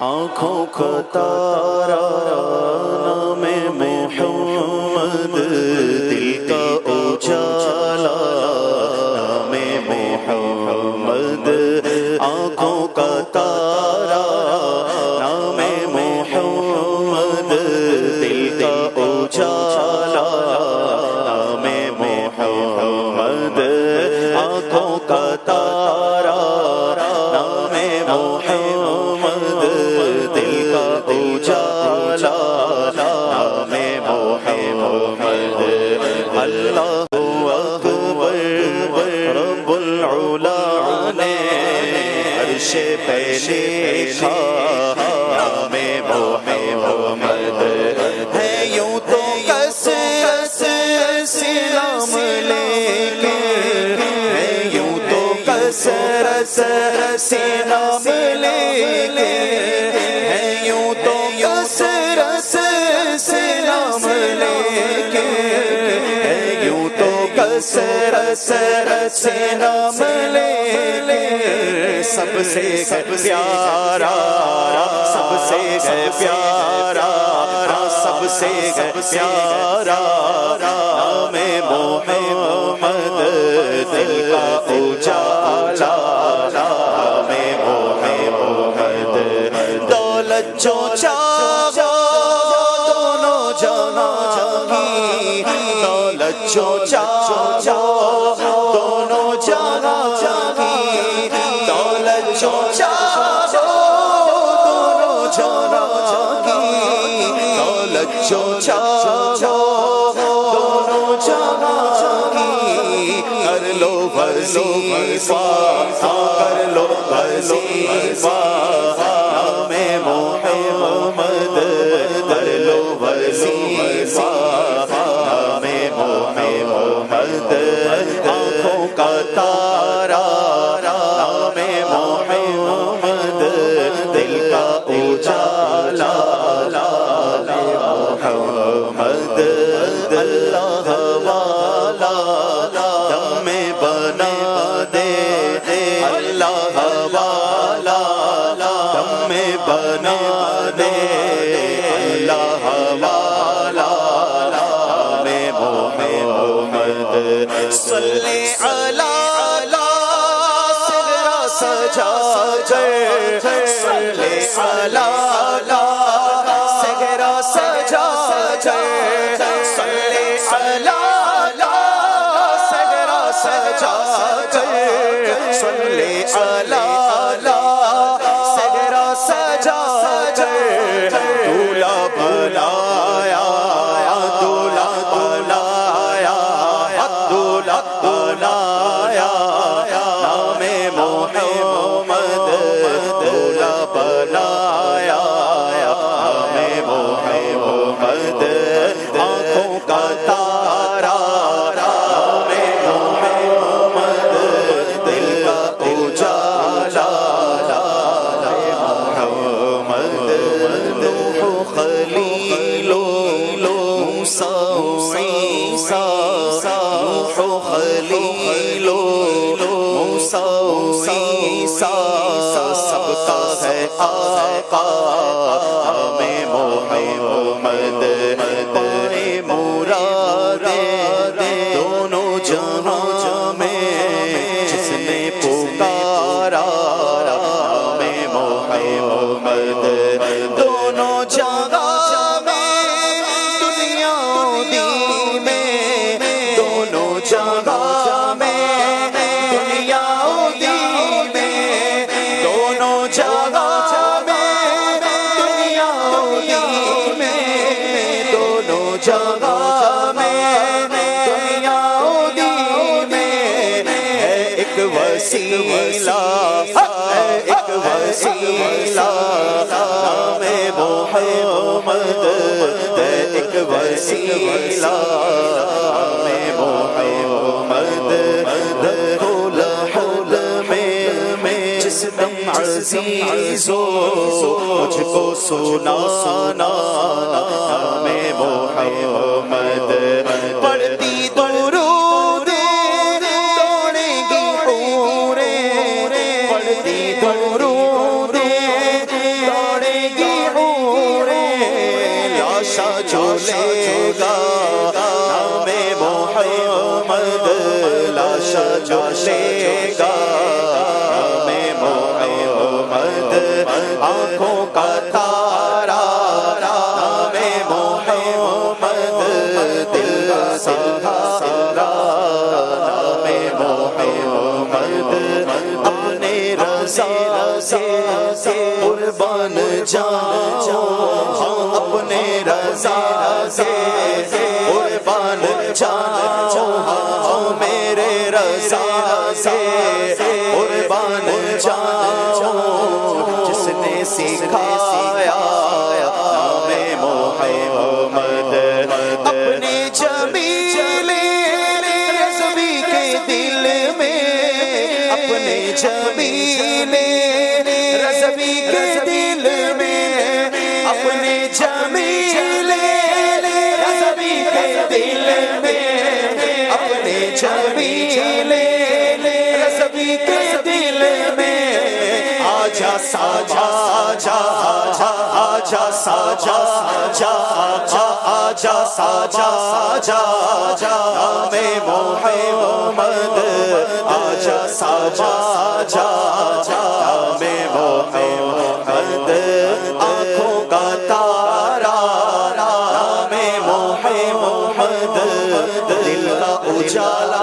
آنکھوں کا تارا نام محمد، دل کا اجالا نام محمد، آنکھوں کا تارا نام محمد، دل کا اجالا نام محمد، آنکھوں کا تارا نام محمد، دل کا اجالا نام محمد، اللہ اکبر رب العلا نے عرش پہ لکھا نام محمد ہے، یوں تو کثرت سے نام لے کے، ہے یوں تو کثرت سے نام لے کے، ہے یوں تو کثرت سے نام لے کے، ہے یوں تو کثرت سے نام لے کے، سب سے پیارا، سب سے پیارا، سب سے پیارا نام محمد، دل کا اجالا نام محمد، دولت جو چاہو دونوں جہاں کی، دولت جو چاہو دونوں جہاں کی، دولت جو چاہو دونوں جہاں کی، دولت جو چاہو دونوں جہاں کی، کر لو وظیفہ، کر لو وظیفہ نام محمد، کر لو وظیفہ نام محمد، آنکھوں کا تارا نام محمد، دل کا اجالا نام محمد، اللہ والا دم میں بنا دے، اللہ والا دم میں بنا دے، اللہ والا نام محمد، صلی علی صغرا سجا کر، صلی علی صغرا سجا کر، صلی علی صغرا سجا کر، صلی علی صغرا سجا کر، دولہا بنایا، دولہا بنایا، دولہا بنایا نام محمد، دولہا بنایا نام محمد، آنکھوں کا تارا نام محمد، دل کا اجالا محمد، نوح خلیل موسیٰ عیسیٰ، نوح خلیل موسیٰ عیسیٰ، سب کا ہے آقا نام محمد، پائے مراد دونوں جہاں میں، جس نے پکارا نام محمد، دونوں جہاں میں، دنیا و دین میں، دونوں جہاں میں، دنیا و دین میں، دونوں جہاں میں، دنیا و دین میں، دونوں جہاں میں، دنیا و دین میں، ہے ایک وسیلہ، ہے ایک وسیلہ نام محمد، ہے ایک وسیلہ نام محمد، دخول حلم میں جس دم عزیز ہو مجھ کو سنانا نام محمد، پڑھتی درود دوڑے گی حوریں، پڑھتی درود دوڑے لاشا جھولے گا نام محمد لاشا جھولے گا نام محمد آنکھوں کا تارا نام محمد دل سہارا نام محمد اپنے رضا سے قربان جاؤ اپنے رضا سے قربان جاؤ میرے رضا سے قربان جاؤ جس نے سکھایا نام محمد اپنے جمیل رضوی کے دل میں اپنے جمیل رضوی کے دل میں اپنے جمیل رضوی کے دل میں اپنے جمیل رضوی کے دل میں آجا ساجا آجا ساجا آجا ساجا نام محمد آجا ساجا نام محمد آنکھوں کا تارا نام محمد دل کا اجالا